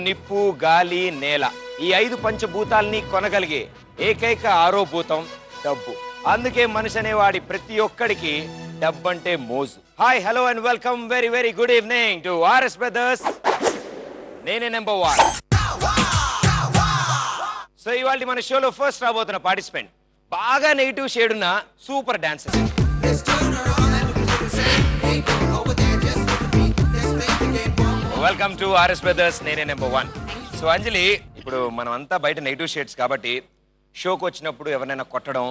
నిప్పు, గాలి, నేల ఈ 5 పంచభూతాల్ని కొనగలిగే ఏకైక ఆరోభూతం డబ్బు. అందుకే మనిషి అనేవాడి ప్రతి ఒక్కడికి డబ్బంటే మోజు. Hi, hello and welcome. Very very good evening to RS brothers. నేనే నెంబర్ 1. సో ఇవాళ మన షోలో ఫస్ట్ రాబోతున్న పార్టిసిపెంట్ బాగా నెగిటివ్ షేడ్ ఉన్న super dancer. Welcome to RS brothers. నేనే నెంబర్ 1. సో అంజలి, ఇప్పుడు మనం అంతా బయట నెగిటివ్ షేడ్స్ కాబట్టి షోకి వచ్చినప్పుడు ఎవరైనా కొట్టడం,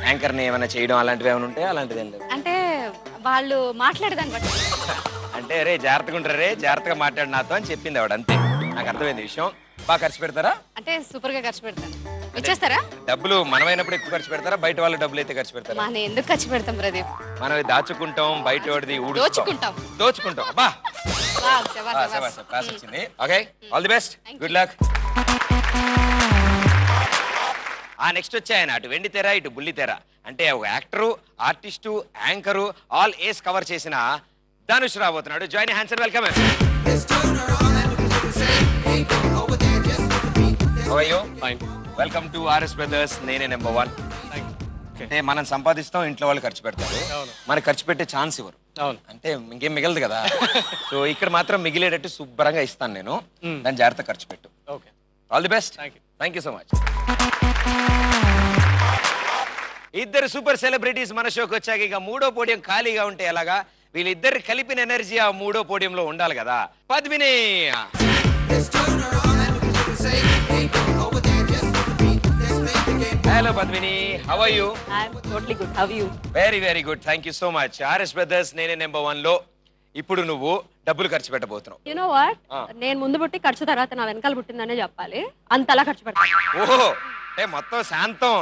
యాంకర్ని ఏమైనా చేయడం అలాంటివి ఏమైనా ఉంటాయి? అలాంటిది ఏం లేదు. అంటే వాళ్ళు మాట్లాడేదాన్ని బట్టి అంటే రే జాగ్రత్తగా ఉంటారు, రే జాగ్రత్తగా మాట్లాడు నాతో అని చెప్పింది ఆవిడ. అంతే, నాకు అర్థమైంది విషయం. బాగా ఖర్చు పెడతారా? అంటే సూపర్ గా ఖర్చు పెడతాను. ఇచ్చేస్తారా? డబ్బులు మనమైనప్పుడు ఎక్కువ ఖర్చు పెడతారా, బయట వాళ్ళ డబ్బులు అయితే ఖర్చు పెడతారా? మనం ఎందుకు ఖర్చు పెడతాం ప్రదీప్? మనం దాచుకుంటాం, బయట వాడిది దోచుకుంటాం. దోచుకుంటాం. అబ్బా, వావ్, శభాష్. క్లాస్ వచ్చింది. Okay, all the best, good luck. Next వచ్చే ఆయన అటు వెండి తెర, ఇటు బుల్లి తెర. అంటే ఒక యాక్టరు, ఆర్టిస్టు, యాంకరు, ఆల్ ఏస్ కవర్ చేసిన ధనుష్ రాబోతున్నాడు. Join hands and welcome. Welcome to RS brothers. నేనే నెంబర్ 1. అంటే మనం సంపాదిస్తాం, ఇంట్లో వాళ్ళు ఖర్చు పెడతారు, మనకి ఖర్చు పెట్టే ఛాన్స్ ఇవ్వరు. అంటే ఇంకేం మిగలదు కదా. సో ఇక్కడ మాత్రం మిగిలేటట్టు శుభ్రంగా ఇస్తాను నేను. దాని జాగ్రత్త ఖర్చు పెట్టు. All the best. Thank you so much. ఇద్దరు సూపర్ సెలబ్రిటీస్ మన షోకి వచ్చాక ఇక మూడో పోడియం ఖాళీగా ఉంటే ఎలాగా? వీళ్ళిద్దరు కలిపిన ఎనర్జీ ఆ మూడో పోడియంలో ఉండాలి కదా. Padmini. Hello Padmini, how are you? I'm totally good. How are you? Very very good, thank you so much. RS brothers నేనే నెంబర్ 1 లో ఇప్పుడు నువ్వు డబ్బులు ఖర్చు పెట్టబోతున్నావు. You know what? నేను ముందు పుట్టి ఖర్చు తర్వాత నా వెనకాల పుట్టిందనే చెప్పాలి. అంతలా ఖర్చు పెడతాను. ఓహో, అంటే మొత్తం శాంతం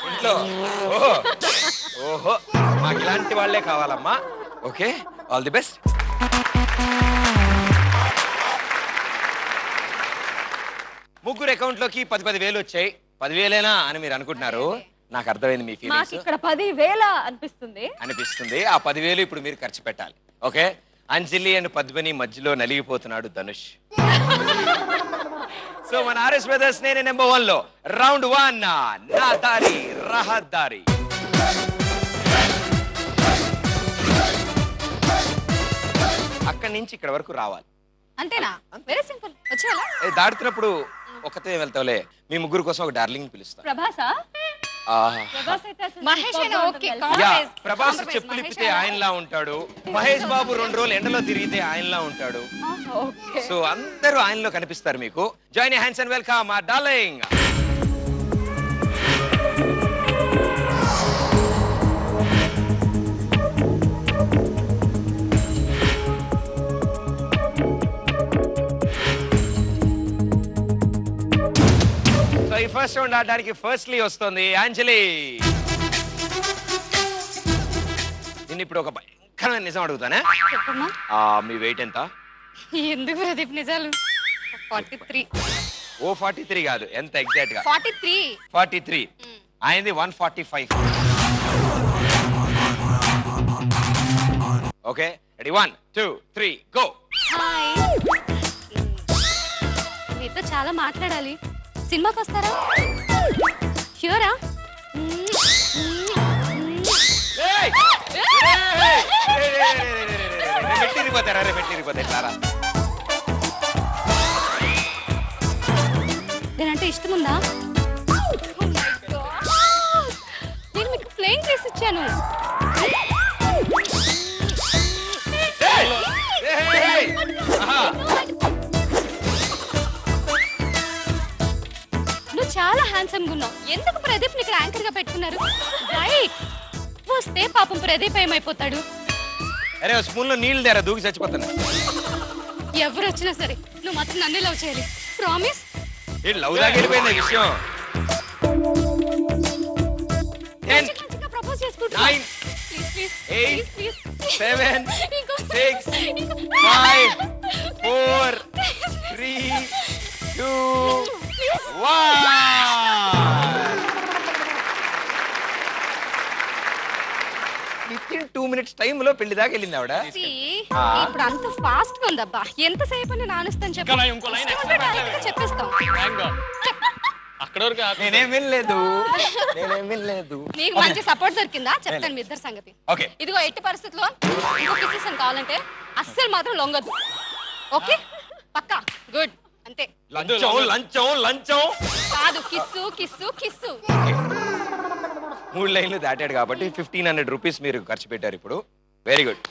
ఇంట్లో. ఓహో ఓహో, మాకు ఇలాంటి వాళ్ళే కావాలమ్మా. Okay, all the best. ముగ్గురు అకౌంట్ లోకి 10,000 వచ్చాయి. 10,000 అని మీరు అనుకుంటున్నారు. నాకు అర్థమైంది మీ ఫీలింగ్స్. ఇక్కడ 10,000 అనిపిస్తుంది. ఆ 10,000 ఇప్పుడు మీరు ఖర్చు పెట్టాలి. ఓకే, అంజలి అండ్ పద్మిని మధ్యలో నలిగిపోతున్నాడు ధనుష్. సో మన ఆర్ఎస్ బ్రదర్స్ నేనే నెంబర్ 1 లో రౌండ్ 1 నా దారి రహదారి. అక్కడి నుంచి ఇక్కడ వరకు రావాలి. అంతేనా? Very simple. వచ్చేయాలా? దాడుతున్నప్పుడు ఒకతే వెళ్తావులే. మీ ముగ్గురు కోసం ఒక డార్లింగ్ పిలుస్తా. ప్రభాసా? మహేష్ అయినా ఓకే. ప్రభాస్ చెప్పులు ఇప్పితే ఆయనలా ఉంటాడు. మహేష్ బాబు 2 రోజులు ఎండలో తిరిగితే ఆయనలా ఉంటాడు. సో అందరూ ఆయనలో కనిపిస్తారు మీకు. జాయిన్ హ్యాండ్స్ అండ్ వెల్కమ్ మా డార్లింగ్. సో ఈ ఫస్ట్ రౌండ్ ఆడడానికి ఫస్ట్లీ వస్తుంది అంజలి. నేను ఇప్పుడు ఒక భయంకరమైన నిజం అడుగుతానే. మీ వెయిట్ ఎంత? ఎందుకు ప్రదీప్ నిజాలు? 43. ఓ 43 కాదు, ఎంత ఎగ్జాక్ట్ గా? 43. ఆయనది 145. Okay, ready? 1 2 3 గో. హాయ్, మీతో చాలా మాట్లాడాలి. సినిమాకి వస్తారా? ష్యూరా? నేనంటే ఇష్టం ఉందా? నేను మీకు ప్లేయింగ్ చేసి ఇచ్చాను. నువ్వు చాలా హ్యాండ్సమ్ గా ఉన్నావు. ఎందుకు ప్రదీప్ ఇక్కడ యాంకర్ గా పెట్టుకున్నారు? రైట్, వస్తే పాపం ప్రదీప్ ఏమైపోతాడు? అరే స్పూన్ లో నీళ్ళు దేరా, దూకి చచ్చిపోతాను. ఎవరు వచ్చినా సరే నువ్వు మాత్రం నన్నే లవ్ చేయాలి. ప్రామిస్? లవ్ దాకా వెళ్ళిపోయింది విషయం. ప్రపోజ్ చేసుకుంటా. 9 8 7 6 5 4 3 2 1. With in 2 minutes minutes time లో పెళ్లి దాకా వెళ్ళింది ఆవిడ. See, ఇప్పుడు అంత ఫాస్ట్ గా ఉందబ్బా. ఎంతసేపు అని నానుస్తాను చెప్పు. ఇంకో లైన్ ఇష్టం ఉంటే direct గా చెప్పేస్తాం. అక్కడ వరకు నేనేం వినలేదు. మీకు మంచి సపోర్ట్ దొరికిందా చెప్తాను మీ ఇద్దరు సంగతి. ఓకే ఇదిగో ఎట్టి పరిస్థితుల్లో ఇంకో కిసెస్ కావాలంటే అస్సలు మాత్రం లొంగదు. ఓకే పక్కా గుడ్ అంతే. లంచం కాదు కిస్సు కిస్సు కిస్సు. 3 లైన్లు దాటాడు కాబట్టి 1500 రూపీస్ మీరు ఖర్చు పెట్టారు ఇప్పుడు. Very good.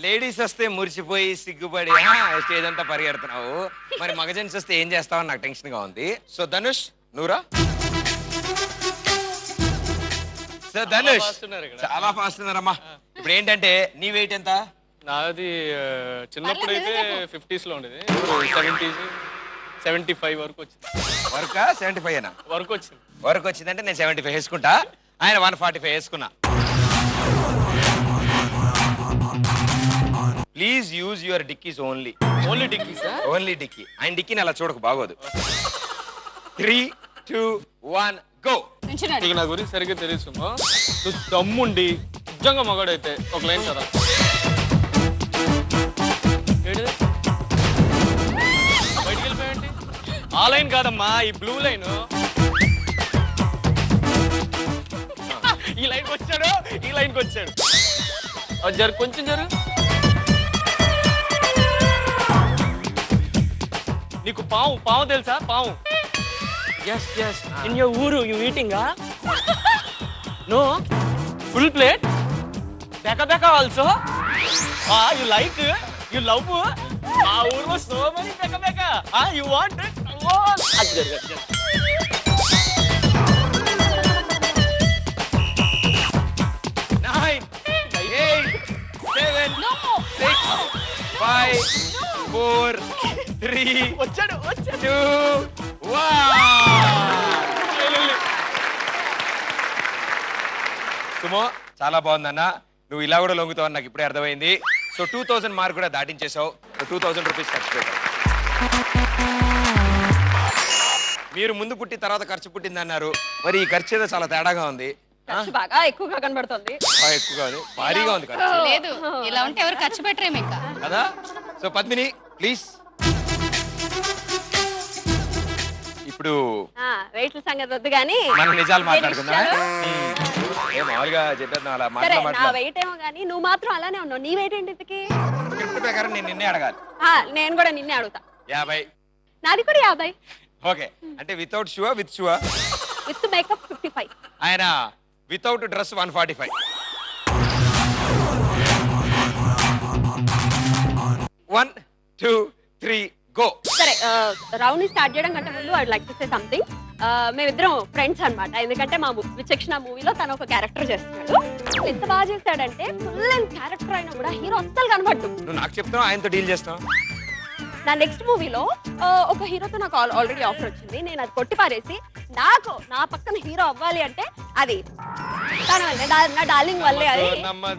లేడీస్ వస్తే మురిసిపోయి సిగ్గుపడి స్టేజ్ అంతా పరిగెడుతున్నావు, మరి మగజెన్స్ వస్తే ఏం చేస్తావు నాకు టెన్షన్ గా ఉంది. సో ధనుష్ నూరా. సో ధనుష్ చాలా ఫాస్ట్ ఉన్నారమ్మా. ఇప్పుడు ఏంటంటే నీ వెయిట్ ఎంత? నాది చిన్నప్పుడు అయితే 50s లో ఉండేది, ఇప్పుడు 70s 75 వరకు వచ్చింది. వర్క్ 75 అయినా వరకు వచ్చింది. వరకు వచ్చిందంటే నేను 75 వేసుకుంటా, ఆయన 145 వేసుకున్నా. Please use your dickies only. Only dickies? Only dicky. ఆయన డిక్కీని అలా చూడకు, బాగోదు. 3, 2, 1 గో. ఇక నా గురించి సరిగ్గా తెలుసు. నువ్వు దమ్ముండి నిజంగా మగాడైతే ఒక లైన్ కదా. బయటికి వెళ్ళిపోయాయండి. ఆ లైన్ కాదమ్మా, ఈ బ్లూ లైన్. ఈ లైన్కి వచ్చాడు, ఈ లైన్కి వచ్చాడు. జరు కొంచెం జరు. నీకు పావు తెలుసా? పావు. Yes yes. ఇన్ యువర్ ఊరు యు ఈటింగా? నో. Full plate. బెక also. You like, you love. ఆ ఊర్లో సో మెనీ బెక. You want. అది జరగదు. 9, 8, 7, 6, 5, 4, 3, వచ్చాడు 2, 1. సుమో చాలా బాగుందన్న. నువ్వు ఇలా కూడా లొంగుతావు నాకు ఇప్పుడే అర్థమైంది. సో 2000 మార్క్ కూడా దాటించేసావు. 2000 రూపీస్ ఖర్చు పెట్టావు. మీరు ముందు పుట్టి తర్వాత ఖర్చు పుట్టింది అన్నారు, మరి ఈ ఖర్చు ఏదో చాలా తేడాగా ఉంది. బాగా ఎక్కువగా కనబడుతుంది. ఎక్కువగా ఉంది, భారీగా ఉంది ఖర్చు. లేదు ఇలా ఉంటే ఎవరు ఖర్చు పెట్టరేమో ఇంకా కదా. So Padmini please. ఇప్పుడు వెయిట్ల సంగతి వద్దు గానీ మనం నిజాలు మాట్లాడుకుందాం. మామూలుగా చెప్పేద్దాం అలా సరే, నా మాట్లాడు. వెయిట్ ఏమో గానీ నువ్వు మాత్రం అలానే ఉన్నావు. నీ వెయిట్ ఏంటి ఇంతకి? స్క్రిప్ట్ ప్రకారం నేను నిన్నే అడగాలి. నేను కూడా నిన్నే అడుగుతా. 50. నాది కూడా 50. ఓకే, అంటే without shoe with shoe? With makeup 55. ఆయన వితౌట్ డ్రెస్ 145. 1, 2, 3 గో. సరే, రౌండ్ స్టార్ట్ చేయడం కంటే ముందు I would like to say something. మేమిద్దరం ఫ్రెండ్స్ అన్నమాట. ఎందుకంటే మా విచక్షణ మూవీలో తను ఒక క్యారెక్టర్ చేస్తున్నాడు. ఎంత బాగా చేశాడంటే ఫుల్ అండ్ క్యారెక్టర్ అయినా కూడా హీరో అస్సలు కనబడ్డు. నువ్వు నాకు చెప్తావు, ఆయనతో డీల్ చేస్తావు. నా నెక్స్ట్ మూవీలో ఒక హీరోతో నాకు ఆల్రెడీ ఆఫర్ వచ్చింది. నేను అది కొట్టి పారేసి నా పక్కన హీరో అవ్వాలి అంటే అది తన వల్లే, నా డార్లింగ్ వల్లే. అది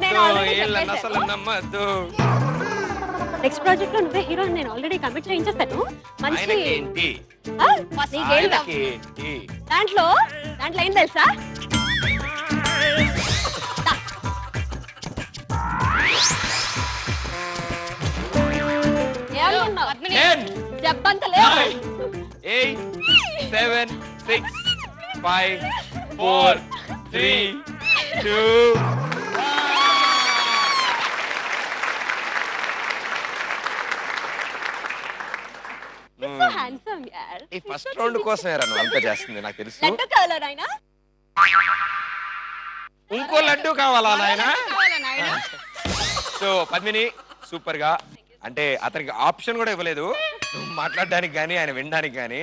నేను already చెప్పేశాను. నెక్స్ట్ ప్రాజెక్ట్ లో నువ్వే హీరో నేను ఆల్రెడీ కమిట్ చేయించేస్తాను. మంచి దాంట్లో ఏం తెలుసా? చెప్పంత లేదు. 8, 7, 6, 5, 4, 3, 2. So handsome, yaar. ఈ ఫస్ట్ రౌండ్ కోసం నువ్వు అంతా చేస్తుంది నాకు తెలుసు. లడ్డు కావాలా నాయనా? ఇంకో లడ్డు కావాలా నాయనా? సో పద్మిని సూపర్ గా, అంటే అతనికి ఆప్షన్ కూడా ఇవ్వలేదు నువ్వు మాట్లాడడానికి కానీ ఆయన వినడానికి కానీ.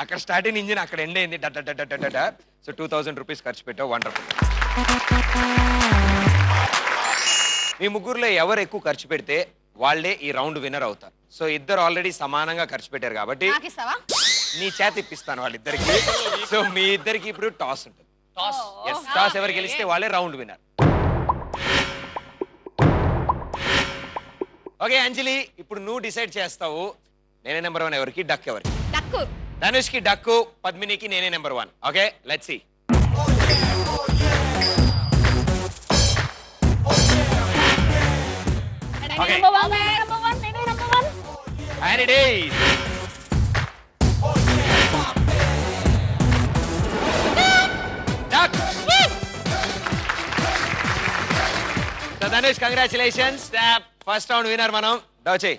అక్కడ స్టార్టింగ్ ఇంజిన్ అక్కడ ఎండ్ అయింది. సో 2000 రూపీస్ ఖర్చు పెట్టావు. వండర్ఫుల్. మీ ముగ్గురులో ఎవరు ఎక్కువ ఖర్చు పెడితే వాళ్ళే ఈ రౌండ్ విన్నర్ అవుతారు. సో ఇద్దరు ఆల్రెడీ సమానంగా ఖర్చు పెట్టారు కాబట్టి నీ చేత ఇప్పిస్తాను వాళ్ళిద్దరికి. సో మీ ఇద్దరికి ఇప్పుడు టాస్ ఉంటుంది. టాస్ ఎవరు గెలిస్తే వాళ్ళే రౌండ్ విన్నర్. ఓకే అంజలి, ఇప్పుడు నువ్వు డిసైడ్ చేస్తావు నేనే నెంబర్ 1 ఎవరికి, డక్ ఎవరికి? ధనుష్ కి డక్కు, పద్మినికి నేనే number 1. Okay let's see. Okay. Number one, number one. And it is. Duck. So Dhanush, congratulations. First round winner మనం దాచే.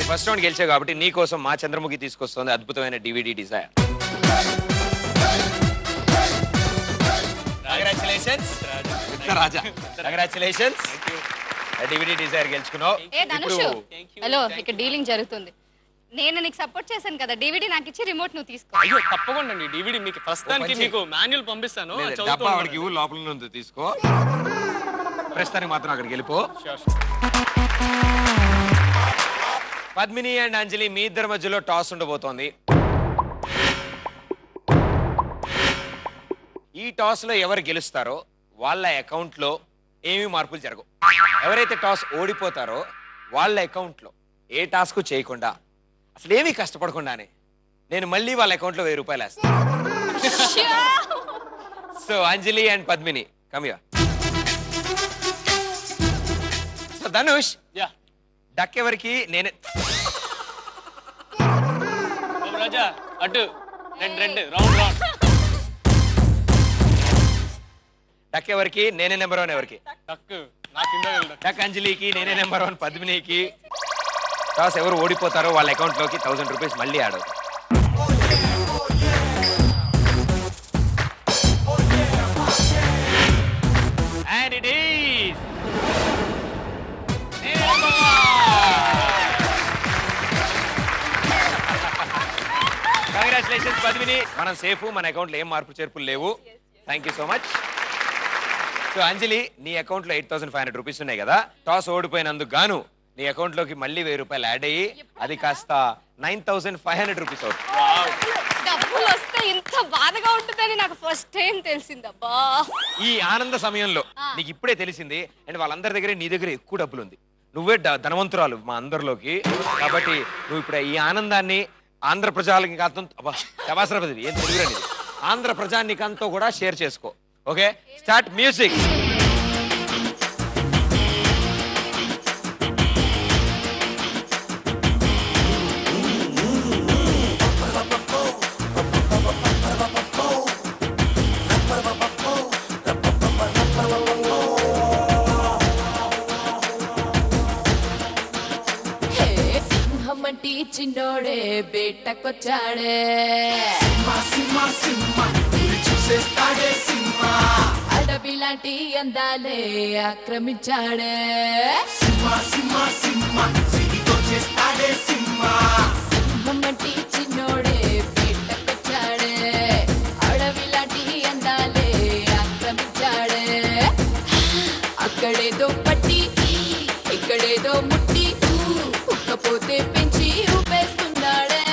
ఫస్ట్ రౌండ్ గెలిచావు కాబట్టి నీ కోసం మా చంద్రముఖి తీసుకొస్తుంది అద్భుతమైన DVD desire. Congratulations Raja. Congratulations. DVD desire గెలుచుకున్నావు. ఏ ధనుష్, హలో, ఇక్కడ డీలింగ్ జరుగుతుంది. నేను నీకు సపోర్ట్ చేశాను కదా, డివిడి నాకు ఇచ్చి రిమోట్ నువ్వు తీసుకో. అయ్యో తప్పకుండా అండి, డివిడి మీకు ప్రస్తుతానికి మీకు మాన్యువల్ పంపిస్తాను. డబ్బా వాడికి ఇవ్వు, లోపల ఉంది తీసుకో. ప్రస్తుతానికి మాత్రం అక్కడికి వెళ్ళిపో. పద్మిని అండ్ అంజలి, మీ ఇద్దరి మధ్యలో టాస్ ఉండబోతోంది. ఈ టాస్ లో ఎవరు గెలుస్తారో వాళ్ళ అకౌంట్ లో ఏమీ మార్పులు జరగవు. ఎవరైతే టాస్ ఓడిపోతారో వాళ్ళ అకౌంట్ లో ఏ టాస్క్ చేయకుండా, అసలు ఏమీ కష్టపడకుండానే నేను మళ్ళీ వాళ్ళ అకౌంట్ లో 1000 రూపాయలు వేస్తాను. So Anjali and Padmini, come here. So Dhanush, యా డక్ ఎవరికి? నేనే. రాజా అటు రెండు రౌండ్ రౌండ్. డక్ ఎవరికి? నేనే నెంబర్ 1. ఎవరికి? టక్ నా కింద వెళ్ళు. డక్ అంజలికి, నేనే నెంబర్ 1 పద్మినికి. టాస్ ఎవరు ఓడిపోతారో వాళ్ళ అకౌంట్ లోకి 1000 రూపీస్ మళ్ళీ యాడ్ అవుతాయి. And it is. Congratulations Padmini. మనం సేఫ్, మన అకౌంట్ లో ఏం మార్పు చేర్పులు లేవు. Thank you so much. So Anjali, నీ అకౌంట్ లో 8500 రూపీస్ ఉన్నాయి కదా. టాస్ ఓడిపోయినందుకు గాను నీ అకౌంట్ లోకి మళ్ళీ 1000 రూపాయలు యాడ్ అయ్యి అది కాస్త 9500 రూపీస్ అవుతుంది. డబ్బులు వస్తే ఇంత బాధగా ఉంటుందని నాకు ఫస్ట్ టైం తెలిసిందబ్బా. ఈ ఆనంద సమయంలో నీకు ఇప్పుడే తెలిసింది. అండ్ వాళ్ళందరి దగ్గర నీ దగ్గర ఎక్కువ డబ్బులు ఉంది. నువ్వే ధనవంతురాలు మా అందరిలోకి. కాబట్టి నువ్వు ఇప్పుడు ఈ ఆనందాన్ని ఆంధ్ర ప్రజానికంతో, శవాసరపతి ఏం తెలుగురండి, ఆంధ్ర ప్రజానికంతో కూడా షేర్ చేసుకో. Okay, start music. సింహమంటి చిన్నోడే బేటకొచ్చాడే, అడవి లాంటి అందాలే ఆక్రమించాడే, సింహమంటి చిన్నోడే బేటకొచ్చాడే, అడవి లాంటి అందాలే ఆక్రమించాడే, అక్కడేదో పట్టి ఇక్కడేదో ముట్టి ఉక్కపోతే పెంచి ఊపేస్తున్నాడే,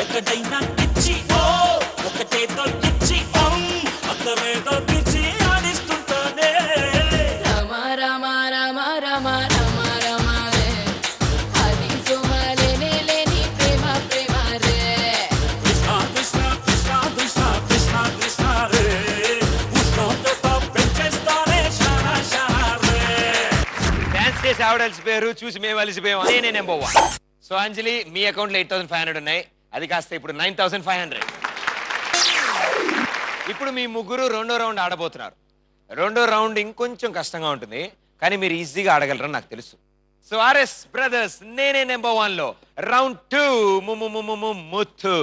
ఎక్కడైనా పిచ్చి ఒకటేదో ఇచ్చి అక్కడేదో పిచ్చి ఆడిస్తుంటానే. రామ రామ రామ రామ రామ రామ రే, అది సోమాలేనే లేని ప్రేమ ప్రేమ రే, కృష్ణ కృష్ణ కృష్ణ కృష్ణ కృష్ణ కృష్ణ రే, ఉష్ణోగ్రత పెంచేస్తానే షానా షానా రే. డాన్స్ చేసి ఆవిడ అలసిపోయారు, చూసి మేము అలసిపోయాం. నేనే నెంబర్ 1. సో అంజలి, మీ అకౌంట్ లో 8500 ఉన్నాయి. అది కాస్త ఇప్పుడు 9500. ఇప్పుడు మీ ముగ్గురు రెండో రౌండ్ ఆడబోతున్నారు. రెండో రౌండ్ ఇంకొంచెం కష్టంగా ఉంటుంది, కానీ మీరు ఈజీగా ఆడగలరని నాకు తెలుసు. సో ఆర్ఎస్ బ్రదర్స్, నేనే నెంబర్ 1 లో రౌండ్ 2 ముత్తు.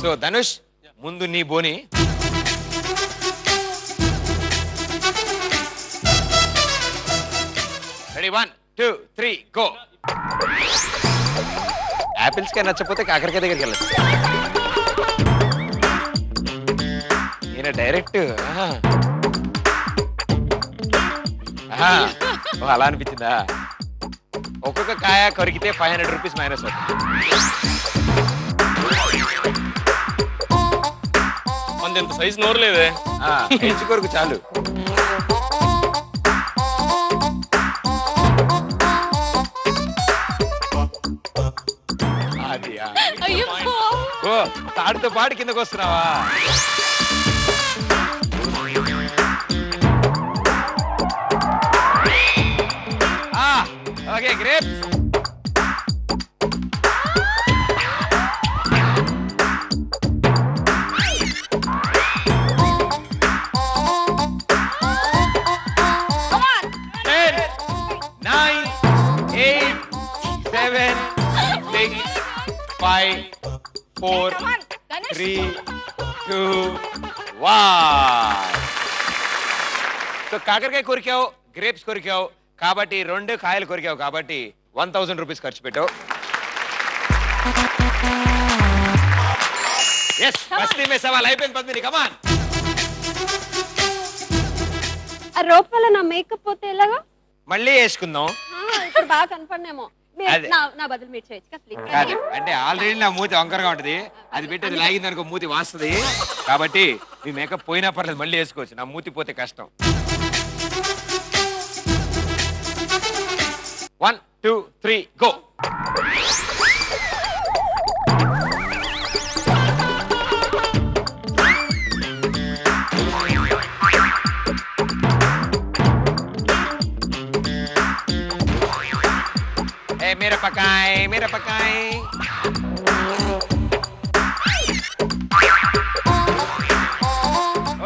సో ధనుష్, ముందు నీ బోని. Ready, 1 2 3 go. యాపిల్స్ కే నచ్చపోతే కాకరకాయ దగ్గరికి వెళ్ళచ్చు. ఈయన డైరెక్ట్ అలా అనిపించిందా? ఒక్కొక్క కాయ కొరికితే 500 రూపీస్ మైనస్ అవుతుంది. అంత సైజ్ నోరు లేదే. ఎంచు కొరకు చాలు. అది అయ్యో ఓ తాడుతో పాటు కిందకు వస్తున్నావా? Okay great. Five, four, three, two, one. So కాకరకాయ కొరికావు, గ్రేప్స్ కొరికావు కాబట్టి 2 కాయలు కొరికావు కాబట్టి 1000 రూపీస్ ఖర్చు పెట్టావు. ఎస్ మస్తీ మే సవాల్ అయిపోయింది పద్మిని, కమాన్. ఆ రోప్ వల్ల నా మేకప్ పోతే ఎలాగా? మళ్ళీ వేసుకుందాం. ఇప్పుడు బాగా కనపడినేమో. అదే. నా బదులు మీరు చేయొచ్చు ప్లీజ్. కాదు అంటే ఆల్రెడీ నా మూతి వంకరగా ఉంటది, అది పెట్టి అది లాగింది అనుకో మూతి వాస్తుంది, కాబట్టి మీ మేకప్ పోయినా పర్లేదు మళ్ళీ వేసుకోవచ్చు, నా మూతి పోతే కష్టం. 1 2 3 గో. मेरा पकाए मेरा पकाए.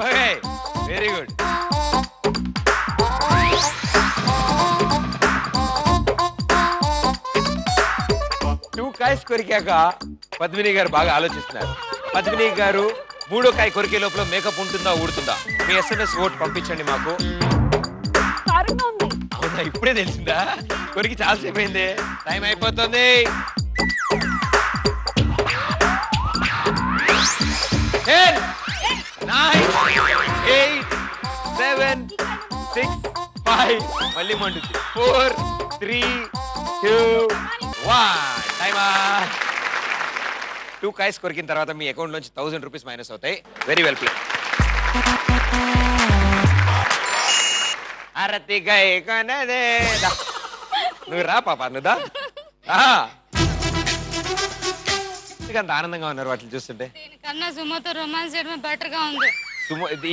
Okay very good. Two కాయస్ కొరికాక Padmini గారు బాగా ఆలోచిస్తున్నారు. పద్మిని గారు 3వ కాయ కొరికే లోపల మేకప్ ఉంటుందా ఊడుతుందా? మీ SMS ఓట్ పంపించండి మాకు. అవునా ఇప్పుడే తెలిసిందా? కొరికి చాలాసేపు అయింది, టైం అయిపోతుంది. 10 9 8 7 6 5 మళ్ళీ మండుతుంది. 4 3 2 1 టైమా. 2 కాయస్ కొరికిన తర్వాత మీ అకౌంట్ నుంచి 1000 రూపీస్ మైనస్ అవుతాయి. Very well play. అరతి గై కొనదే. నువ్వు రా పాప, నువ్వుదా. అంత ఆనందంగా ఉన్నారు వాటిని చూస్తుంటే. దీనికన్నా సుమతో రొమాన్స్ చేయడమే బెటర్ గా ఉంది.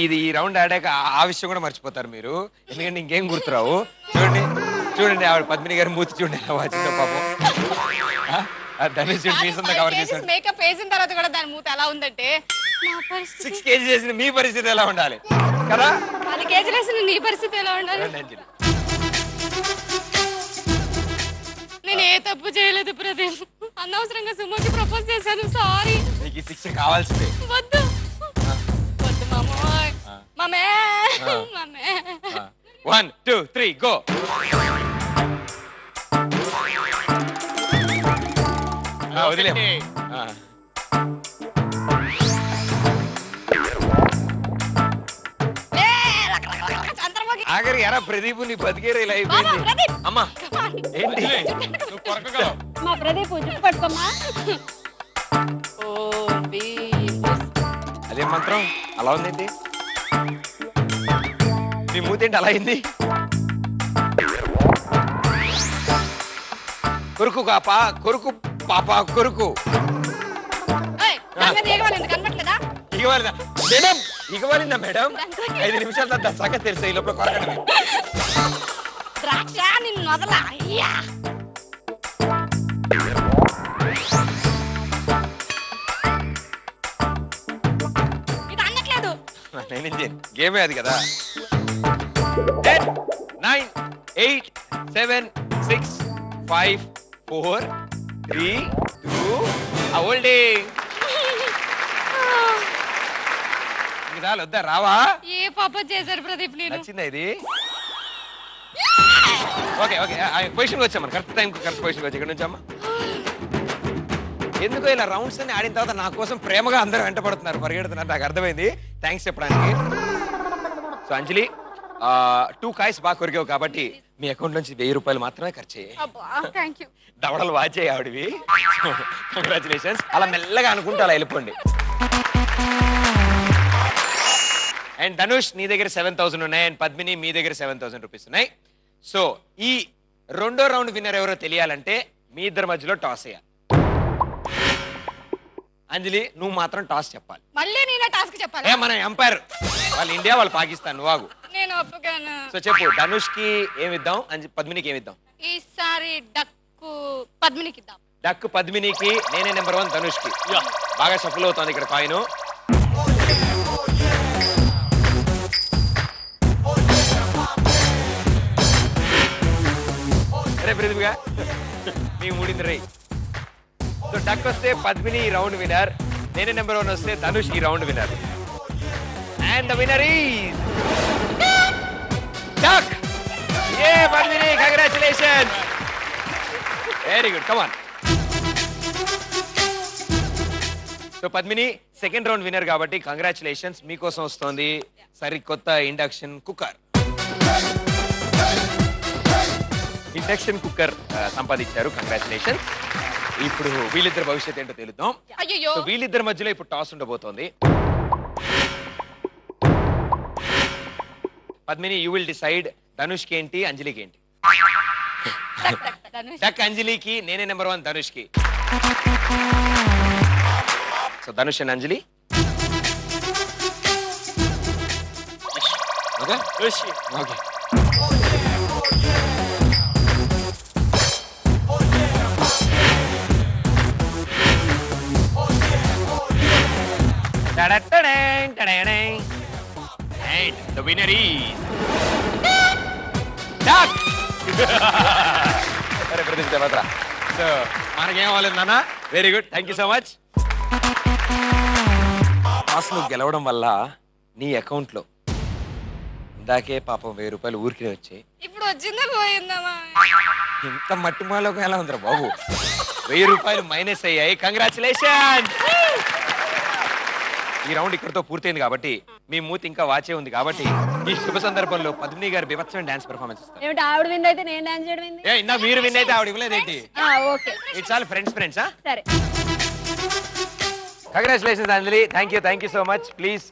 ఇది ఈ రౌండ్ ఆడాక ఆ విషయం కూడా మర్చిపోతారు మీరు, ఎందుకంటే ఇంకేం గుర్తురావు. చూడండి చూడండి ఆవిడ పద్మిని గారి మూతి చూడండి ఎలా వచ్చిందో పాపం. ధనుష్ ఫీజంతా కవర్ చేశాడు. మేకప్ వేసిన తర్వాత కూడా దాని మూత ఎలా ఉందంటే నా పరిస్థితి 6 కేజీ చేసిన మీ పరిస్థితి ఎలా ఉండాలి కదా? 10 కేజీలు వేసిన నీ పరిస్థితి ఎలా ఉండాలి? నేను ఏ తప్పు చేయలేదు ప్రదీప్, అనవసరంగా సుమకి ప్రపోజ్ చేశాను, సారీ. నీకు ఈ శిక్ష కావాల్సిందే. వద్దు వద్దు మామోయ్, మామే మామే. 1 2 3 గో. వదిలే. ఆఖరి ఎరా ప్రదీప్ నీ బతికేరా ఇలా అయిపోయింది. అమ్మా ఏంటి నువ్వు కొరకగలవు? మా ప్రదీప్ జుట్టు పట్టుకోమ్మా. అదే మంత్రం అలా ఉందేంటి? నీ మూతేంటి అలా అయింది? కొరుకు కాప కొరుకు పాప కొరుకు. ఇగవాలిందా మేడం? ఇగవాలిందా మేడం? 5 నిమిషాల తర్వాత సంగతి తెలుసా, ఈ లోపల కొరకడమే. ద్రాక్ష నిన్ను వదలా. అయ్యా ఇది అన్నట్లేదు. గేమే అది కదా. 10 9 8 7 6 5 4 3 2 హోల్డింగ్. వద్దా రావా? ఏ పాప చేశారు ప్రదీప్? నేను నచ్చిందా ఇది? ఓకే ఓకే పొజిషన్ వచ్చామా, కరెక్ట్ టైం కరెక్ట్ పొజిషన్ వచ్చి ఇక్కడ నుంచి అమ్మా. ఎందుకో ఇలా రౌండ్స్ అన్ని ఆడిన తర్వాత నా కోసం ప్రేమగా అందరూ వెంటపడుతున్నారు, పరిగెడుతున్నారు, నాకు అర్థమైంది. థ్యాంక్స్ చెప్పడానికి. సో అంజలి 2 కాయస్ బాగా కొరికావు కాబట్టి మీ అకౌంట్ నుంచి 1000 రూపాయలు మాత్రమే ఖర్చు అయ్యాయి. Thank you. దవడలు వాచేయి ఆవిడవి. కంగ్రాచులేషన్స్. అలా మెల్లగా అనుకుంటే అలా వెళ్ళిపోండి. అండ్ ధనుష్ నీ దగ్గర 7000 ఉన్నాయి, అండ్ పద్మిని మీ దగ్గర 7000 రూపీస్ ఉన్నాయి. సో ఈ 2వ రౌండ్ విన్నర్ ఎవరో తెలియాలంటే మీ ఇద్దరి మధ్యలో టాస్ అయ్యాలి. అంజలి నువ్వు మాత్రం టాస్ చెప్పాలి. మళ్ళీ నేను టాస్క్ చెప్పాలి. మన ఎంపైర్ వాళ్ళు ఇండియా వాళ్ళు పాకిస్తాన్ నువ్వు ఆగు. నేను ఒప్పుకోను. సో చెప్పు ధనుష్ కి ఏమిద్దాం, పద్మినికి ఏమిద్దాం? ఈసారి డక్కు పద్మినికి ఇద్దాం. డక్ పద్మినికి, నేనే నెంబర్ 1 ధనుష్ కి. బాగా షఫుల్ అవుతుంది ఇక్కడ కాయిన్. అరే ప్రతిభగా మీ మూడింది రై. సో డక్ వస్తే పద్మిని ఈ రౌండ్ విన్నర్, నేనే నెంబర్ 1 వస్తే ధనుష్ ఈ round winner. And the winner is duck. ఏ Padmini, congratulations. Very good, come on. So Padmini second round winner కాబట్టి కంగ్రాచులేషన్స్. మీకోసం వస్తోంది సరికొత్త ఇండక్షన్ కుక్కర్. ఇండక్షన్ కుక్కర్ సంపాదించారు, కంగ్రాచులేషన్స్. ఇప్పుడు వీళ్ళిద్దరు భవిష్యత్ ఏంటో తెలుద్దాం. అయ్యో, సో వీళ్ళిద్దరి మధ్యలో ఇప్పుడు టాస్ ఉండబోతోంది. పద్మిని యూ విల్ డిసైడ్ ధనుష్కి ఏంటి, అంజలికి ఏంటి. డక్ అంజలికి, నేనే నెంబర్ 1 ధనుష్కి. So Dhanush and Anjali. Okay okay. And the winner is Duck. అరే ప్రదీప్ దేవత్ర. సో మనకేం అవ్వలేదు నాన్న. Very good, thank you so much. Toss నువ్వు గెలవడం వల్ల నీ అకౌంట్ లో ఇందాకే పాపం 1000 రూపాయలు ఊరికే వచ్చాయి. ఇప్పుడు వచ్చిందా పోయిందా? ఇంత మట్టి మాలోకం ఎలా ఉందిరా బాబు. 1000 రూపాయలు మైనస్ అయ్యాయి. కంగ్రాచులేషన్. ఈ రౌండ్ ఇక్కడతో పూర్తయింది కాబట్టి మీ మూతి ఇంకా వాచే ఉంది కాబట్టి ఈ శుభ సందర్భంలో పద్మిని గారు బీభత్సమైన డాన్స్ పెర్ఫార్మెన్స్ ఇస్తారు. ఏమిటి ఆవిడ విన్ అయితే నేను డాన్స్ చేయడం ఏంది? ఇందా మీరు విన్ అయితే ఆవిడ ఇవ్వలేదేంటి? Okay, it's all friends. సరే. Congratulations Anjali. Thank you so much. Please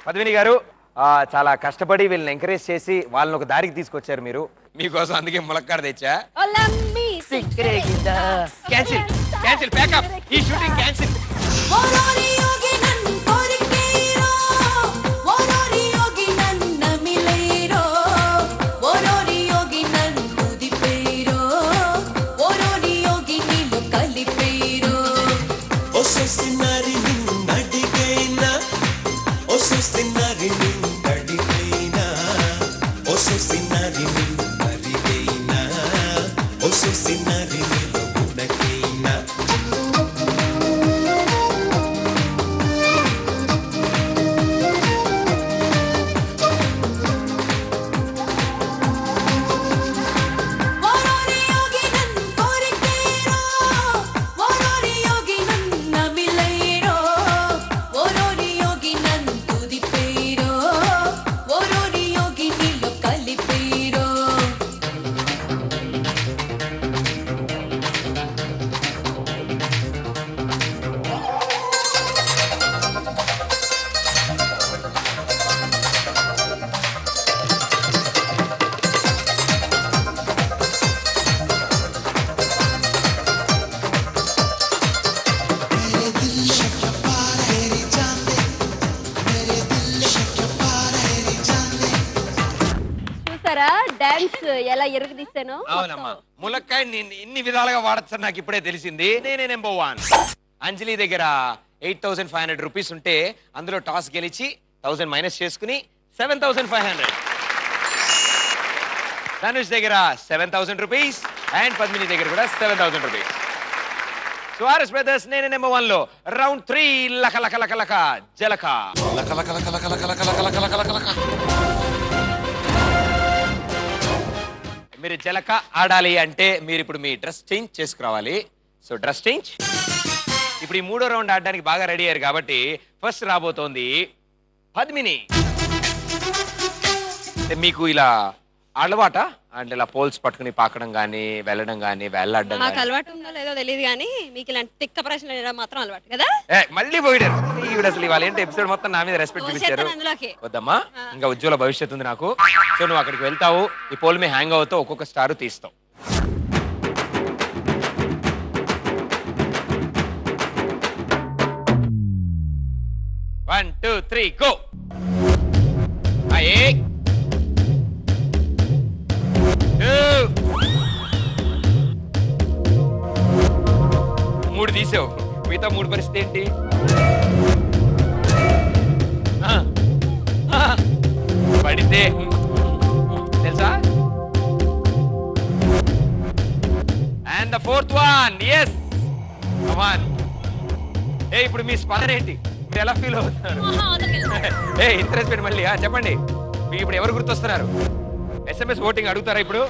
Padmini గారు చాలా కష్టపడి వీళ్ళని ఎంకరేజ్ చేసి వాళ్ళని ఒక దారికి తీసుకొచ్చారు మీరు. మీకోసం అందుకే ములక్కాడ తెచ్చా. Cancel pack up. ఈ షూటింగ్ క్యాన్సిల్. ఓరోరి యోగి నన్ను కోరికేరో ఓరోరి యోగి నన్ను మిలేరో ఓరోరి యోగి నన్ను దిపేరో ఓరోరి యోగి నిన్ను కలిపేరో ఒసొసినారి నిన్నడిగైనా ఒసొసినారి నిన్నడిగైనా ఒసొసినారి నిన్నడిగైనా ఒసొసినారి నిన్నడిగైనా ఓరోరి యోగి నన్ను కోరికేరో ఓరోరి యోగి నన్ను మిలేరో ఓరోరి యోగి నన్ను దిపేరో ఓరోరి యోగి నిన్ను కలిపేరో చూసారా డాన్స్ ఎలా ఎరగదీశాను? అవునమ్మా, ములక్కాయ ఇన్ని విధాలుగా వాడచ్చు నాకు ఇప్పుడే తెలిసింది. నేనే నెంబర్ 1. అంజలి దగ్గర 8500 రూపీస్ ఉంటే అందులో టాస్ గెలిచి 1000 మైనస్ చేసుకుని 7500. ధనుష్ దగ్గర 7000 రూపీస్ అండ్ పద్మిని దగ్గర కూడా 7000 రూపీస్. సో ఆర్ఎస్ బ్రదర్స్ నేనే నెంబర్ 1 లో రౌండ్ 3 లక లక లక లక జలక లక లక లక లక లక లక లక లక లక లక. మీరు జలక ఆడాలి అంటే మీరు ఇప్పుడు మీ డ్రెస్ చేంజ్ చేసుకురావాలి. So dress change. ఇప్పుడు ఈ 3వ రౌండ్ ఆడడానికి బాగా రెడీ అయ్యారు కాబట్టి ఫస్ట్ రాబోతోంది పద్మిని. మీకు ఇలా అలవాట అంటే ఇలా పోల్స్ పట్టుకుని పాకడం గానీ వెళ్ళడం గానీ వేలాడడం నాకు అలవాటు ఉందో లేదో తెలియదు కానీ మీకు ఇలాంటి తిక్క ప్రశ్నలు వేయడం మాత్రం అలవాటు కదా. మళ్ళీ పోయారు ఈవిడ. అసలు ఇవాళ ఏంటి ఎపిసోడ్ మొత్తం నా మీద రెస్పెక్ట్ చూపించారు. అందులోకి వద్దమ్మా, ఇంకా ఉజ్వల భవిష్యత్తు ఉంది నాకు. సో నువ్వు అక్కడికి వెళ్తావు, ఈ పోల్ మీద హ్యాంగ్ అవుతావు, ఒక్కొక్క స్టార్ తీస్తావు. 3 గో. అయ్యే 3 తీసావు, మిగతా 3 పరిస్థితి ఏంటి? పడితే తెలుసా? And the 4th one. Yes come on. ఇప్పుడు మీ స్పందన ఏంటి? మీరు ఎలా ఫీల్ అవుతున్నారు? ఇంట్రెస్ట్ పెట్టి మళ్ళీ చెప్పండి. మీకు ఇప్పుడు ఎవరు గుర్తొస్తున్నారు? SMS ఓటింగ్ అడుగుతారా ఇప్పుడు?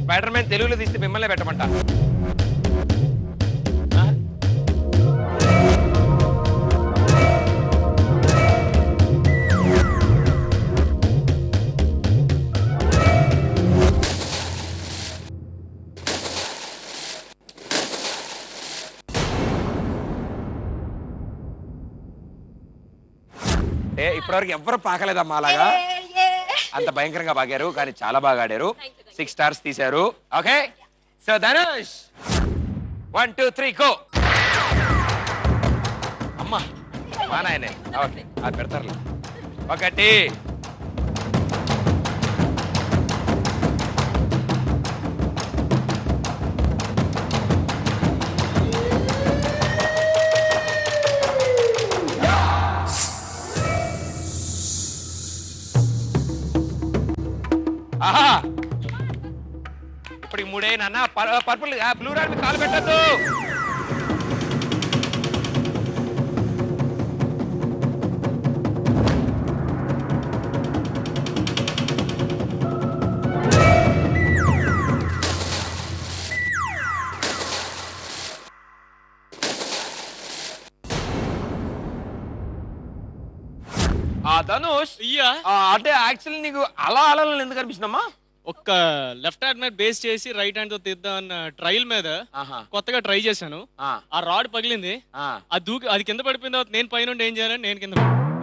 స్పైడర్ మ్యాన్ తెలుగులో తీస్తే మిమ్మల్ని పెట్టమంట. ఇప్పటివరకు ఎవరు పాకలేదమ్మా అలాగా. అంత భయంకరంగా బాగారు, కానీ చాలా బాగా ఆడారు. 6 స్టార్స్ తీశారు. Okay, so Dhanush 1 2 3 go. అమ్మా మా నాయనే. ఓకే, అది పెడతారు. 1 ఆహా. ఇప్పుడు 3 నాన్న. పర్పుల్ బ్లూ రాడ్ మీద కాలు పెట్టద్దు. ధనుష్, అంటే యాక్చువల్లీ నీకు అలా అలా ఎందుకు అనిపిస్తుందమ్మా? ఒక్క లెఫ్ట్ హ్యాండ్ మీద బేస్ చేసి రైట్ హ్యాండ్ తో తీద్దాం అన్న ట్రయల్ మీద కొత్తగా ట్రై చేశాను. ఆ రాడ్ పగిలింది, అది కింద పడిపోయిన తర్వాత నేను పైన ఏం చేయాలని నేను కింద.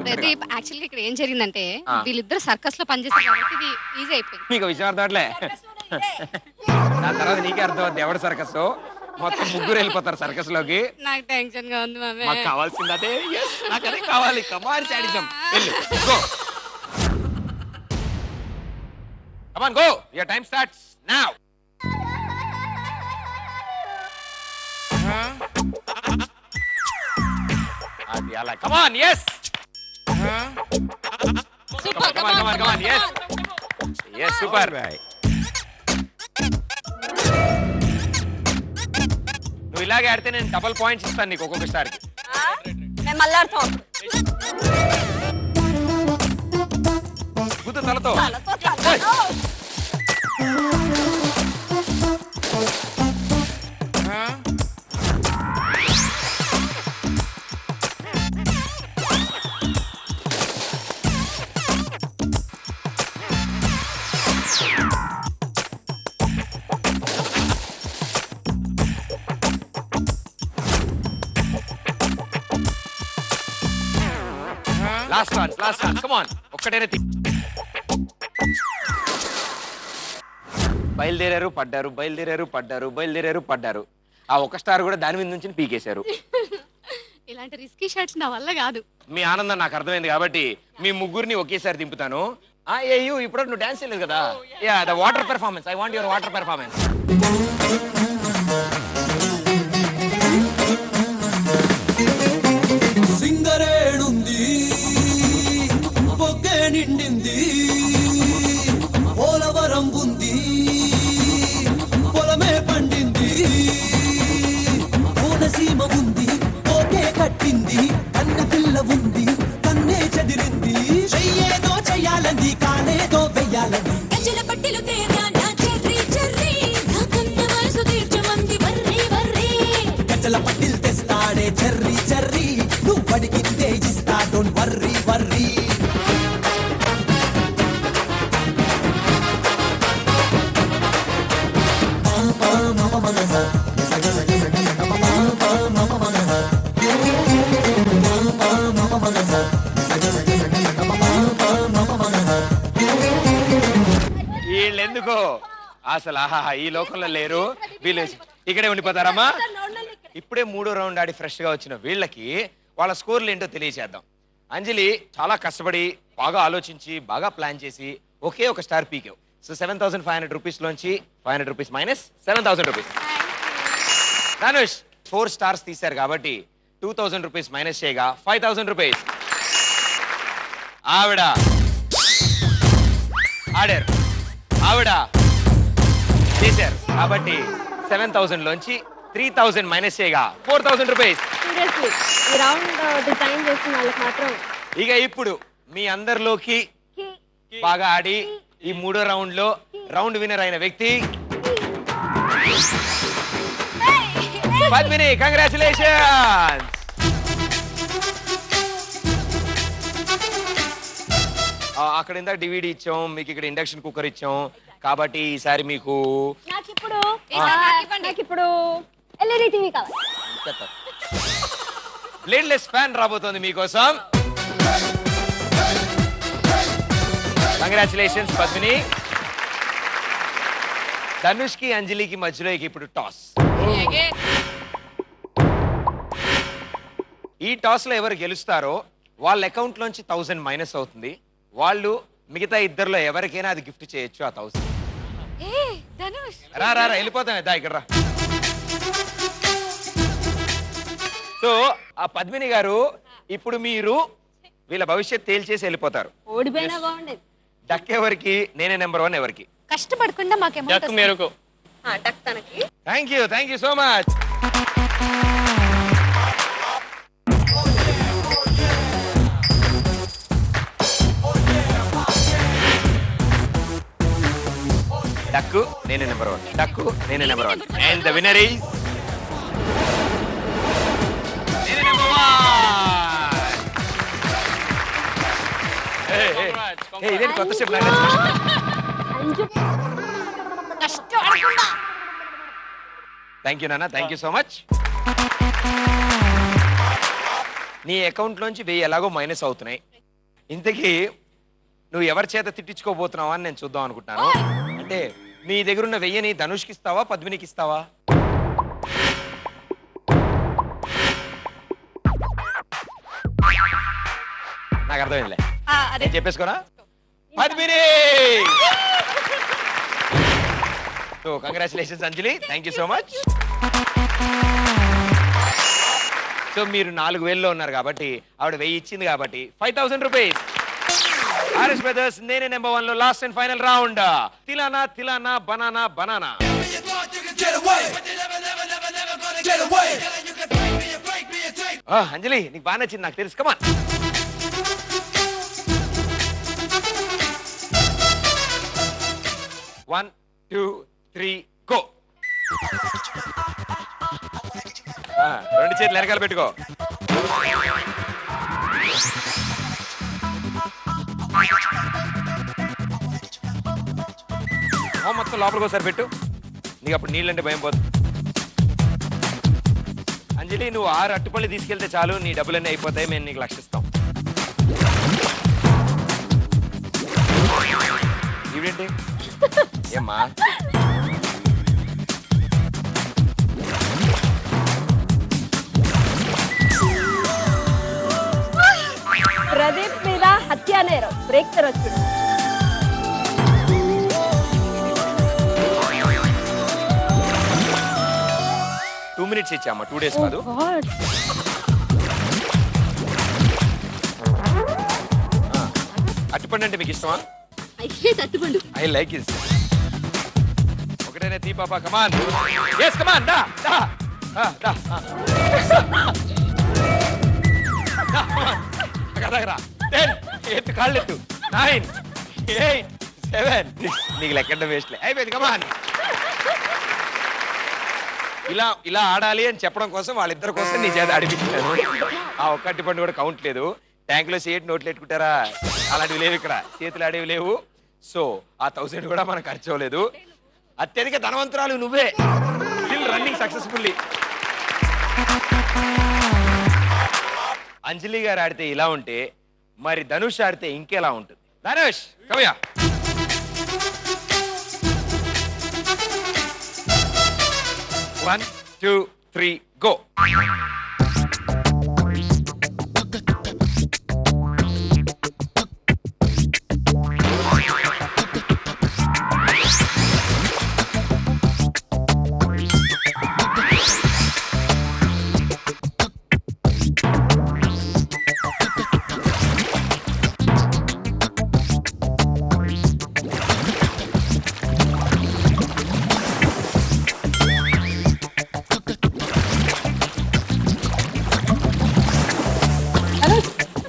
ప్రదీప్, యాక్చువల్లీ ఇక్కడ ఏం జరిగిందంటే వీళ్ళిద్దరు సర్కస్ లో పనిచేస్తారు కాబట్టి ఇది ఈజీ అయిపోయింది. నీకు విషయం అర్థమట్లే. దాని తర్వాత నీకే అర్థం అవుతుంది ఎవడు సర్కస్. మొత్తం 3 వెళ్ళిపోతారు సర్కస్ లోకి. నాకు టెన్షన్ గా ఉంది మామే. మాకు కావాల్సింది అదే. నాకు అదే కావాలి. కమాన్ సాడిజం. Go. Come on, go. Your time starts now. Adiyala. Come on, yes. Super, come on. Yes. Yes, super. నువ్వు ఇలాగే ఆడితే నేను డబుల్ పాయింట్స్ ఇస్తాను నీకు ఒక్కొక్కసారికి. మేము మళ్ళీ ఆడతాం. గుద్దు తలతో. Last chance. కమ్ ఆన్, ఒక్కటేనే తీ. బయలుదేరారు పడ్డారు. ఆ ఒక స్టార్ కూడా దాని మీద నుంచి పీకేశారు. ఇలాంటి రిస్కీ షాట్స్ నా వల్ల కాదు. మీ ఆనందం నాకు అర్థమైంది కాబట్టి మీ ముగ్గురిని ఒకేసారి దింపుతాను. ఇప్పుడు నువ్వు డాన్స్ చేయలేదు కదా. The water performance. I want your water performance. సింగరేణుంది, బొగ్గే నిండింది, పోలవరం ఉంది, పొలమే పండింది, కోనసీమ ఉంది, కోటే కట్టింది, కన్న పిల్ల ఉంది, కన్నే చెదిరింది, చెయ్యేదో చెయ్యాలంది, కానేదో వెయ్యాలంది. గజల పట్టిలు తేరా నా చెర్రీ చెర్రీ, నా కన్న వయసు తీర్చమంది వర్రీ వర్రీ. గజల పట్టిల్ తెస్తాడే చెర్రీ చెర్రీ, నువ్వు అడిగిందే ఇస్తా, డోంట్ వర్రీ వర్రీ. వీళ్ళెందుకో అసలు ఈ లోకంలో లేరు. వీళ్ళు ఇక్కడే ఉండిపోతారమ్మా. ఇప్పుడే 3వ రౌండ్ ఆడి ఫ్రెష్ గా వచ్చిన వీళ్ళకి వాళ్ళ స్కోర్లు ఏంటో తెలియజేద్దాం. అంజలి చాలా కష్టపడి బాగా ఆలోచించి బాగా ప్లాన్ చేసి ఒకే ఒక స్టార్ పీకేవ్. సో 7,500 రూపీస్ లోంచి 500 rupees minus 7,000 rupees. Dhanush 4 stars తీశారు కాబట్టి 2,000 రూపీస్ మైనస్ చేయగా 5,000 రూపీస్. ఆవిడ ఆడారు, ఆవిడ చేశారు కాబట్టి 7,000 లోంచి 3,000 మైనస్ చేయగా 4,000 రూపీస్. సీరియస్లీ ఈ రౌండ్ డిజైన్ చేసిన వాళ్ళకి మాత్రం ఇక ఇప్పుడు మీ అందరిలోకి బాగా ఆడి ఈ 3వ రౌండ్ లో రౌండ్ విన్నర్ అయిన వ్యక్తి పద్మిని. కంగ్రాచులేషన్. అక్కడ ఇందాక డివిడి ఇచ్చాం, మీకు ఇక్కడ ఇండక్షన్ కుక్కర్ ఇచ్చాం కాబట్టి ఈసారి మీకు నాకిప్పుడు ఎల్ఈడి టీవీ కావాలి. బ్లేడ్లెస్ ఫ్యాన్ రాబోతోంది మీకోసం. కంగ్రాచులేషన్స్ పద్మిని. ధనుష్ కి అంజలికి మధ్యలో ఇప్పుడు టాస్. ఈ టాస్ లో ఎవరు గెలుస్తారో వాళ్ళ అకౌంట్ లోంచి 1,000 మైనస్ అవుతుంది. వాళ్ళు మిగతా ఇద్దరిలో ఎవరికైనా అది గిఫ్ట్ చేయొచ్చు ఆ 1,000. రా రా రా వెళ్ళిపోతాం దా ఇక్కడ రా. సో ఆ పద్మిని గారు ఇప్పుడు మీరు వీళ్ళ భవిష్యత్ తేల్చేసి వెళ్ళిపోతారు. ఓడిపోయినా బాగుండేది. డక్ ఎవరికి? నేనే నెంబర్ 1 ఎవరికి? కష్టపడకుండా మాకేమో డక్ మేరకు. డక్ తనకి. Thank you so much. Duck నేనే నెంబర్ 1. డక్కు నేనే number 1. And the winner is నేనే నెంబర్ 1. ఇదేంటి కొత్త స్టెప్? థ్యాంక్ యూ నాన్న, థ్యాంక్ యూ సో మచ్. నీ అకౌంట్ లోంచి 1000 ఎలాగో మైనస్ అవుతున్నాయి. ఇంతకీ నువ్వు ఎవరి చేత తిట్టించుకోబోతున్నావా అని నేను చూద్దాం అనుకుంటున్నాను. అంటే నీ దగ్గర ఉన్న 1000ని ధనుష్కి ఇస్తావా పద్మినికి ఇస్తావా? నాకు అర్థమైందిలే, నేను చెప్పేసుకోనా? Padmini. So congratulations Anjali, thank you so much. So మీరు 4,000లో ఉన్నారు కాబట్టి ఆవిడ 1000 ఇచ్చింది కాబట్టి 5,000 రూపీస్. ఆర్ఎస్ బ్రదర్స్ నేనే నెంబర్ 1 లో లాస్ట్ అండ్ ఫైనల్ రౌండ్. తిలానా తిలానా బనానా బనానా. అంజలి నీకు బాగా నచ్చింది నాకు తెలుసు. కమాన్. One, 2, 3, go. 2 చేతులు ఎరకాలు పెట్టుకో. మొత్తం లోపలికి ఒకసారి పెట్టు, నీకు అప్పుడు నీళ్ళంటే భయం పోదు. అంజలి నువ్వు 6 అట్టుపల్లి తీసుకెళ్తే చాలు, నీ డబ్బులన్నీ అయిపోతాయి, మేము నీకు లక్షిస్తాం. ఇవేంటి ఏమ్మా? ప్రదీప్ మీద హత్యా నేరం బ్రేక్ తెరొచ్చు. టూ మినిట్స్ ఇచ్చామ్మా, 2 days కాదు. అట్టుపండు అంటే మీకు ఇష్టమా? తట్టుకుండు. I like it. ఒకటేనే తీ పాపా, కమాన్. yes కమాన్, దా దా దా దగ్గర 10 8 కాళ్ళు ఎత్తు 9 8 7 నీకు లెక్కంట వేస్ట్లే అయిపోయింది. కమాన్. ఇలా ఆడాలి అని చెప్పడం కోసం వాళ్ళిద్దరి కోసం నీ చేత ఆడిపించాను. ఆ ఒక్క అట్టిపండు కూడా కౌంట్ లేదు. ట్యాంకులో సీట్ నోట్లు పెట్టుకుంటారా? అలాంటివి లేవు ఇక్కడ, చేతులు ఆడేవి లేవు. సో ఆ 1000 కూడా మనకు ఖర్చు అవ్వలేదు. అత్యధిక ధనవంతురాలు నువ్వే. Still running successfully. అంజలి గారు ఆడితే ఇలా ఉంటే మరి ధనుష్ ఆడితే ఇంకెలా ఉంటుంది? ధనుష్ కమయా. One, 2, 3 go.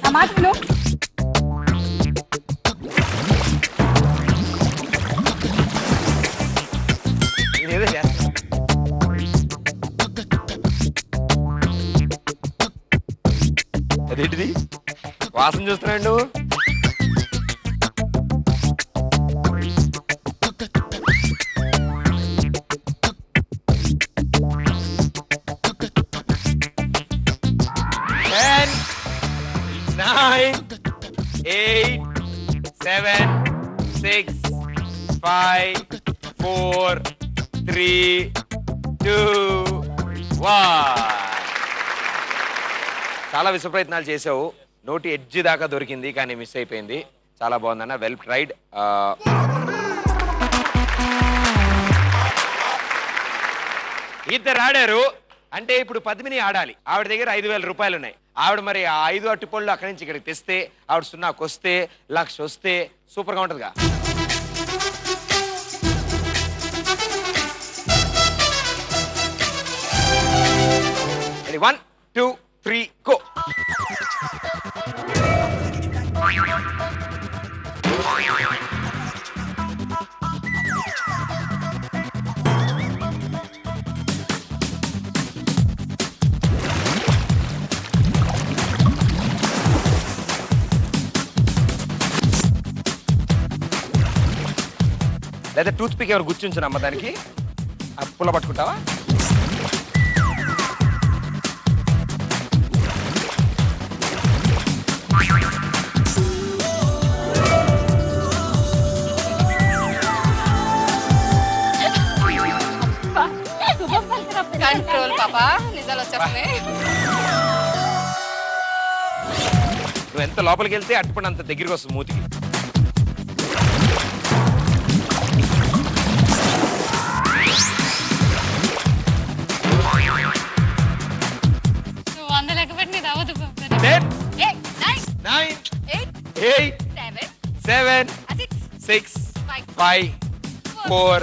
నా మాట విను. నేనేదో చేస్తా. అదేంటిది వాసన చూస్తున్నాడు? Ten, 9, 8, 7, 6, 5, 4, 3, 2, 1. చాలా విశ్వ ప్రయత్నాలు చేసావు, నోటి ఎడ్జి దాకా దొరికింది కానీ మిస్ అయిపోయింది. చాలా బాగుందన్న, వెల్ ట్రైడ్. ఇద్దరు ఆడారు అంటే ఇప్పుడు పద్మిని ఆడాలి. ఆవిడ దగ్గర 5,000 రూపాయలు ఉన్నాయి. ఆవిడ మరి ఆ 5 అట్టుపళ్ళు అక్కడి నుంచి ఇక్కడికి తెస్తే, ఆవిడ 0కి వస్తే, 1,00,000 వస్తే సూపర్గా ఉంటుందిగా. అది 1, 2, 3 గో. లేదా టూత్ పిక్ ఎవరు గుర్తుంచు అమ్మ దానికి. ఆ పుల్ల పట్టుకుంటావా? కంట్రోల్ పాపా, నిజాలు వచ్చేస్తున్నాయి. నువ్వు ఎంత లోపలికి వెళ్తే అట్టుపండు అంత దగ్గరికి వస్తుంది మూతికి. నువ్వు 100 లెక్క పెట్టి నీది అవ్వదు. 10, 8, 9, 9, 8, 8, 7, 7, 6, 6, 5, 4,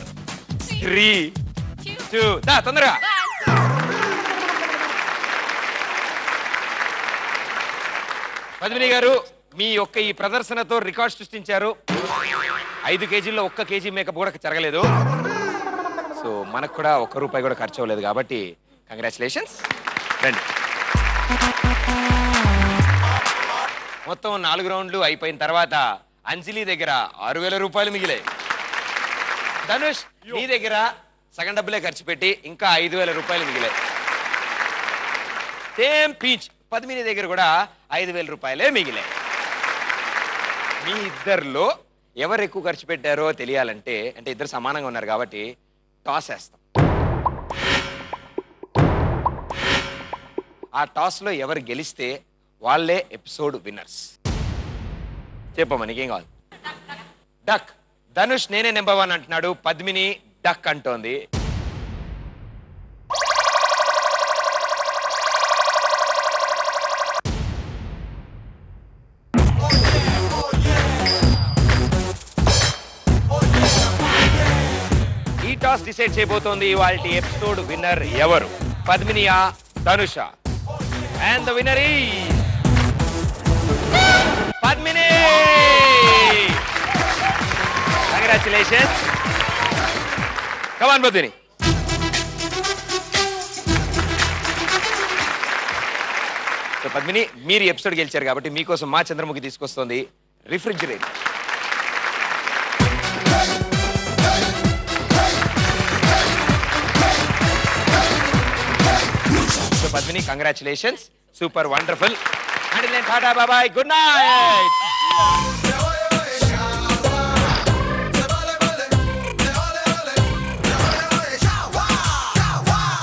3, 2. దా తొందరగా. పద్మిని గారు, మీ యొక్క ఈ ప్రదర్శనతో రికార్డ్ సృష్టించారు. 5 కేజీల్లో 1 కేజీ మేకప్ కూడా జరగలేదు. సో మనకు కూడా 1 రూపాయి కూడా ఖర్చు అవ్వలేదు కాబట్టి కంగ్రాచులేషన్స్. రండి. మొత్తం 4 రౌండ్లు అయిపోయిన తర్వాత అంజలి దగ్గర 6,000 రూపాయలు మిగిలాయి. ధనుష్ నీ దగ్గర సగం డబ్బులే ఖర్చు పెట్టి ఇంకా 5,000 రూపాయలు మిగిలాయి. సేమ్ పీచ్ పద్మిని దగ్గర కూడా 5,000 రూపాయలే మిగిలాయి. మీ ఇద్దరిలో ఎవరు ఎక్కువ ఖర్చు పెట్టారో తెలియాలంటే, అంటే ఇద్దరు సమానంగా ఉన్నారు కాబట్టి టాస్ వేస్తాం. ఆ టాస్ లో ఎవరు గెలిస్తే వాళ్ళే ఎపిసోడ్ విన్నర్స్. చెప్పమ్మా నీకేం కావాలి? డక్. ధనుష్ నేనే నెంబర్ 1 అంటున్నాడు, పద్మిని డక్ అంటోంది. ఈ టాస్ డిసైడ్ చేయబోతోంది ఇవాళ ఎపిసోడ్ విన్నర్ ఎవరు, పద్మినియా ధనుషా? And the winner is Padmini. Congratulations. Come on Padmini. So Padmini, మీరు ఎపిసోడ్ గెలిచారు కాబట్టి మీకోసం మా చంద్రముఖి తీసుకొస్తోంది refrigerator. So Padmini, congratulations, super wonderful. And నేను టాటా బాబాయ్, గుడ్ నైట్.